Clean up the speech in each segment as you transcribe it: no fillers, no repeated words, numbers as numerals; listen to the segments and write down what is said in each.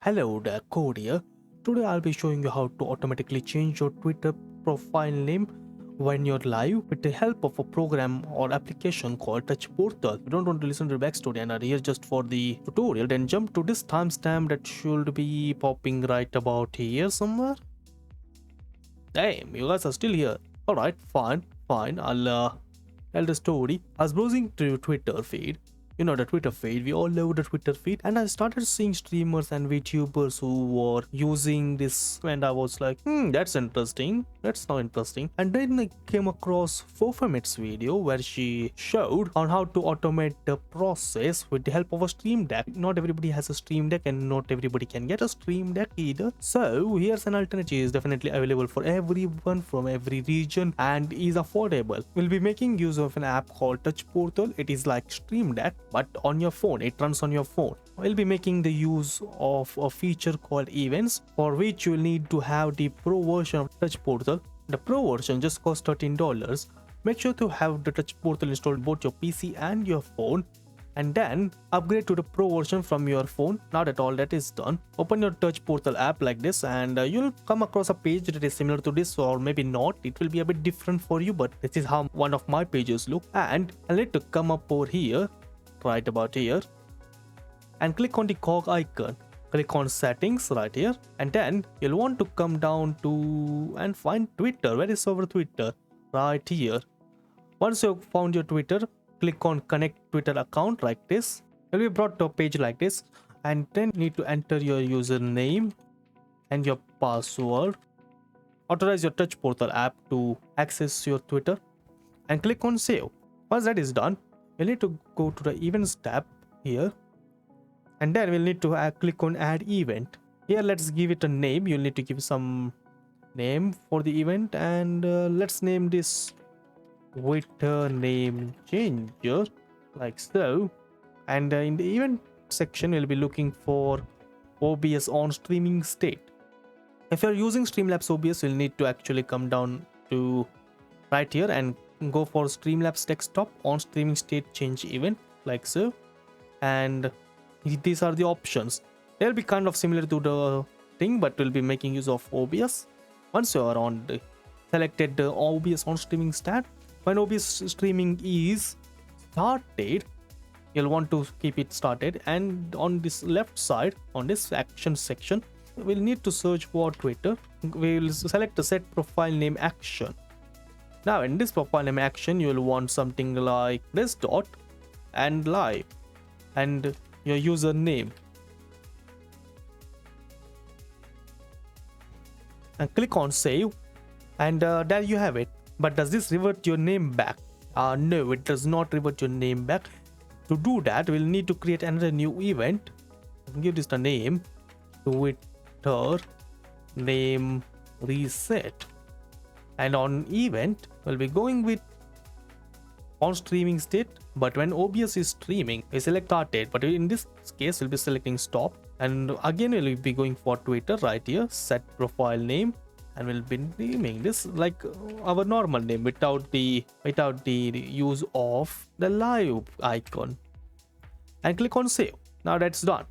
Hello there, Code here. Today I'll be showing you how to automatically change your Twitter profile name when you're live with the help of a program or application called Touch Portal. If you don't want to listen to the backstory and are here just for the tutorial, then jump to this timestamp that should be popping right about here somewhere. Damn, you guys are still here. Alright, fine. I'll tell the story. I was browsing through Twitter feed. You know the Twitter feed, we all love the Twitter feed, and I started seeing streamers and VTubers who were using this, and I was like, that's interesting, that's now interesting. And then I came across Fofamit's video where she showed on how to automate the process with the help of a Stream Deck. Not everybody has a Stream Deck and not everybody can get a Stream Deck either. So here's an alternative, is definitely available for everyone from every region and is affordable. We'll be making use of an app called Touch Portal. It is like Stream Deck but on your phone. It runs on your phone. We'll be making the use of a feature called events, for which you will need to have the pro version of Touch Portal. The pro version just costs $13. Make sure to have the Touch Portal installed both your PC and your phone, and then upgrade to the pro version from your phone. Now that all that is done, open your Touch Portal app like this, and you'll come across a page that is similar to this, or maybe not. It will be a bit different for you, but this is how one of my pages look. And I'll need to come up over here, right about here, and click on the cog icon. Click on settings right here, and then you'll want to come down to and find Twitter. Where is our Twitter? Right here. Once you've found your Twitter, click on connect Twitter account like this. You'll be brought to a page like this, and then need to enter your username and your password. Authorize your Touch Portal app to access your Twitter, and click on save. Once that is done, you'll need to go to the events tab here, and then we'll need to click on add event. Here let's give it a name. You'll need to give some name for the event, and let's name this Twitter name changer like so. And in the event section we'll be looking for OBS on streaming state. If you're using Streamlabs OBS, you'll need to actually come down to right here and go for Streamlabs desktop on streaming state change event like so. And these are the options. They'll be kind of similar to the thing, but we'll be making use of OBS. Once you are on the selected the OBS on streaming stat, when OBS streaming is started, you'll want to keep it started, and on this left side on this action section we'll need to search for Twitter. We'll select the set profile name action. Now in this profile name action you'll want something like this dot and live and your username, and click on save, and there you have it. But does this revert your name back? No, it does not revert your name back. To do that, we'll need to create another new event. Give this the name Twitter name reset, and on event we'll be going with on streaming state, but when OBS is streaming we select started, but in this case we'll be selecting stop, and again we'll be going for Twitter right here, set profile name, and we'll be naming this like our normal name without the use of the live icon, and click on save. Now that's done.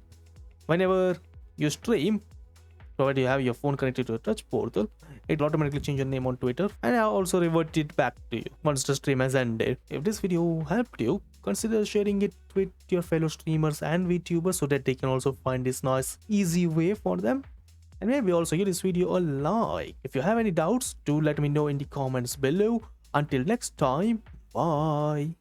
Whenever you stream, provided you have your phone connected to a Touch Portal, it will automatically change your name on Twitter, and I'll also revert it back to you once the stream has ended. If this video helped you, consider sharing it with your fellow streamers and VTubers so that they can also find this nice easy way for them, and maybe also give this video a like. If you have any doubts, do let me know in the comments below. Until next time, bye.